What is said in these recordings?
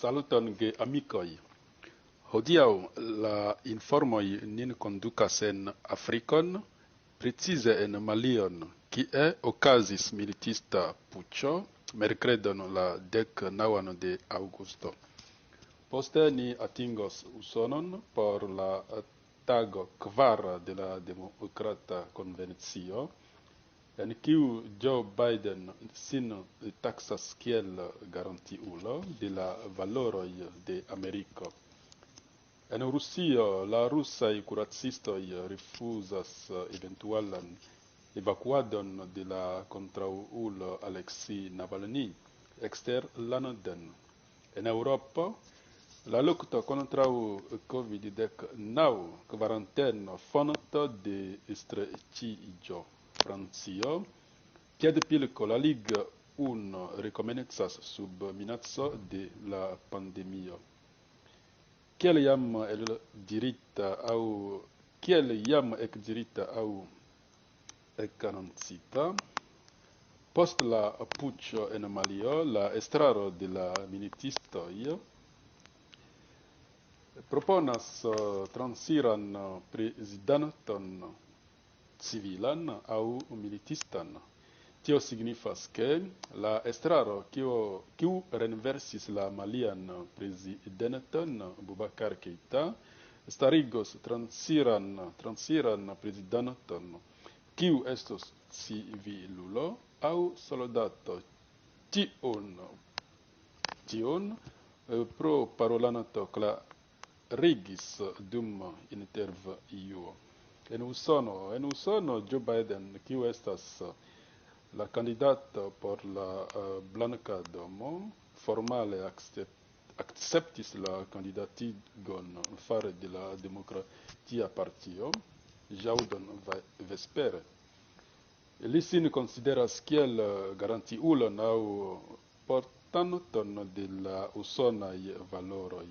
Saluton ge amikoj. Hodiaŭ la informoj nin kondukas en Afrikon, precize en Malion, kie okazis militista puĉo merkredon la 19 de aŭgusto. Poste ni atingos Usonon por la tago kvara de la Demokrata Konvencio, en kiu Joe Biden sin taksas kiel garantiulo de la valoroj de Ameriko. En Rusio, la rusaj kuracistoj rifuzas eventualan evakuadon de la kontraŭulo Aleksej Navalny ekster London. En Eŭropo, la lukto kontraŭ COVID-19 kvaranteno fonto de streĉiĝo. Francio, piedpilko la Ligue 1 rekomencas sub minaco de la pandemio. Kiel jam ekdirita aŭ ekancita, post la puĉo en Malio, la estraro de la militistoj proponas transiran prezidanton civilan aŭ militistan. Tio signifas ke la estraro kiu renversis la malian prezidenton Boubacar Keïta starigos transiran prezidanton kiu estos civilulo aŭ soldato. Tion pro parolanto klarigis dum intervjuo. En Usono, Joe Biden, kiu estas la candidato por la Blanka Domo, formale akceptis la kandidatigon fare de la Demokratia Partio ĵaŭdon vespere. Li sin konsideras kiel garantiulon aŭ portanton de la usonaj valoroj.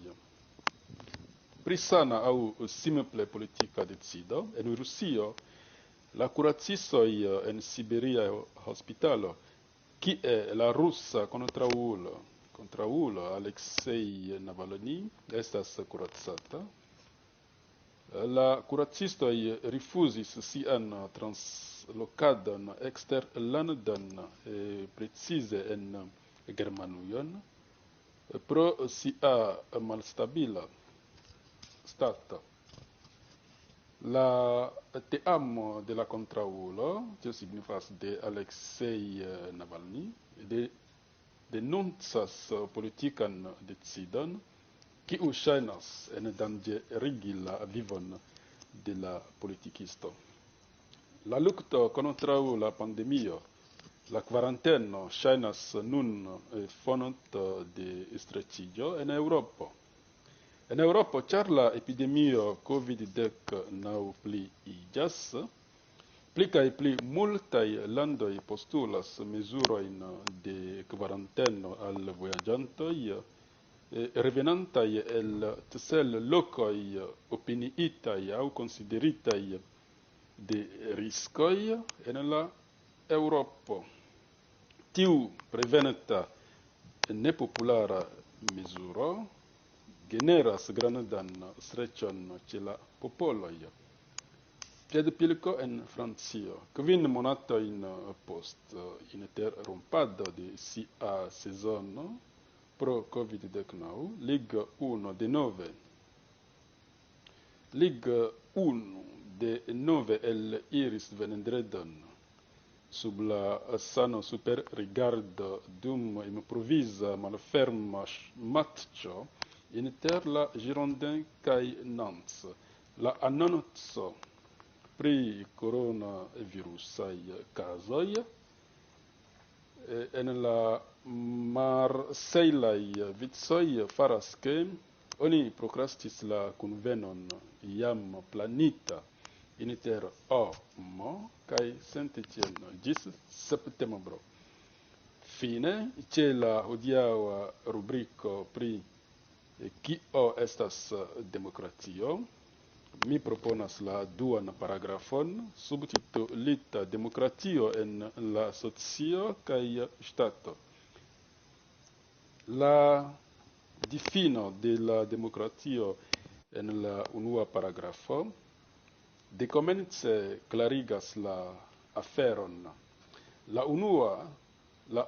Pri sana aŭ simple politika decido, en Rusio, la kuracistoj en siberia hospitalo, kie la rusa kontraŭulo Aleksej Navalny estas kuracata, la kuracistoj rifuzis sian translokadon ekster London, precize en Germanujon, pro sia malstabila stato. La teamo de la kontraŭulo, tio signifas de Aleksej Navalny, denuncas politikan decidon, kiu ŝajnas endanĝerigi la vivon de la politikisto. La lukto kontraŭ la pandemio, la kvaranteno ŝajnas nun fonto de streĉiĝo en Eŭropo. En Eŭropo, ĉar la epidemio COVID-19 pliiĝas, pli kaj pli multaj landoj postulas mezurojn de kvaranteno al vojaĝantoj revenantaj el lokoj opiniitaj aŭ konsideritaj de riskoj en la Eŭropo. Tiu preventa nepopulara mezuro generas grandan streĉon ĉe la popoloj. Piedpilko en Francio. 5 monatojn post interrompado de sia sezono pro COVID-19, Ligue 1 denove eliris vendredon sub la sano superrigardo dum improvisa malferma matĉo inter la Girondins kaj Nantes. La anonco pri koronavirusaj kazoj en la marsejlaj vicoj faras ke oni prokrastis la kunvenon jam planita inter Omo kaj Saint-Étienne ĝis septembro. Fine, ĉe la hodiaŭa rubriko pri kio estas demokratio, mi proponas la duan paragrafon subtitulita Demokratio en la socio kaj ŝtato. La difino de la democratio en la unua paragrafo, dekomence klarigas la aferon. La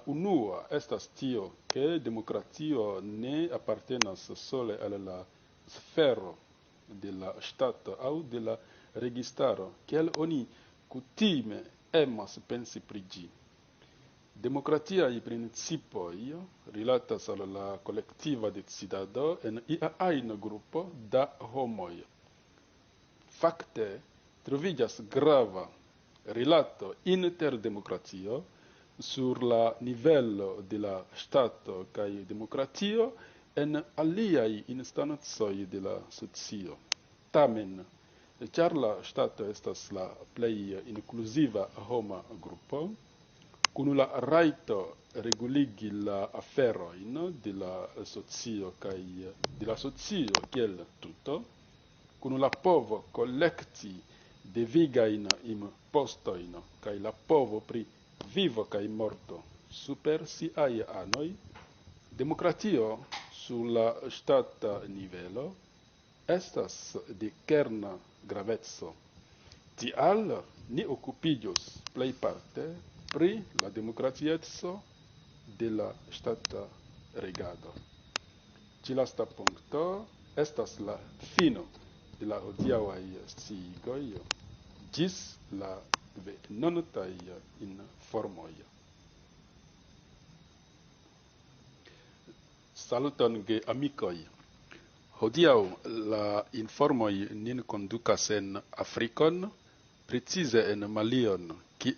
unua estas tio, ke demokratio ne apartenas sole al la sfero de la ŝtato aŭ de la registaro, kiel oni kutime emas pensi pri ĝi. Demokratiaj principoj rilatas al la kolektiva decidado en ia ajna grupo da homoj. Fakte troviĝas grava rilato inter demokratio sur la nivelo de la ŝtato kaj demokratio en aliaj instancoj de la socio. Tamen, ĉar la ŝtato estas la plej inkluziva homa grupo, kun la rajto reguligi la aferojn de la socio kaj de la socio kiel tuto, kun la povo kolekti devigajn impostojn kaj la povo pri vivo kaj morto super siaj anoj, demokratio sur la ŝtata nivelo estas de kerna graveco. Tial ni okupiĝos plejparte pri la demokratieco de la ŝtata regado. Ĉi lasta punkto estas la fino de la hodiaŭaj sciigoj ĝis la venontaj informoj. Saluton geamikoj. Hodiaŭ la informoj nin kondukas en Afrikon, precize en Malion, kie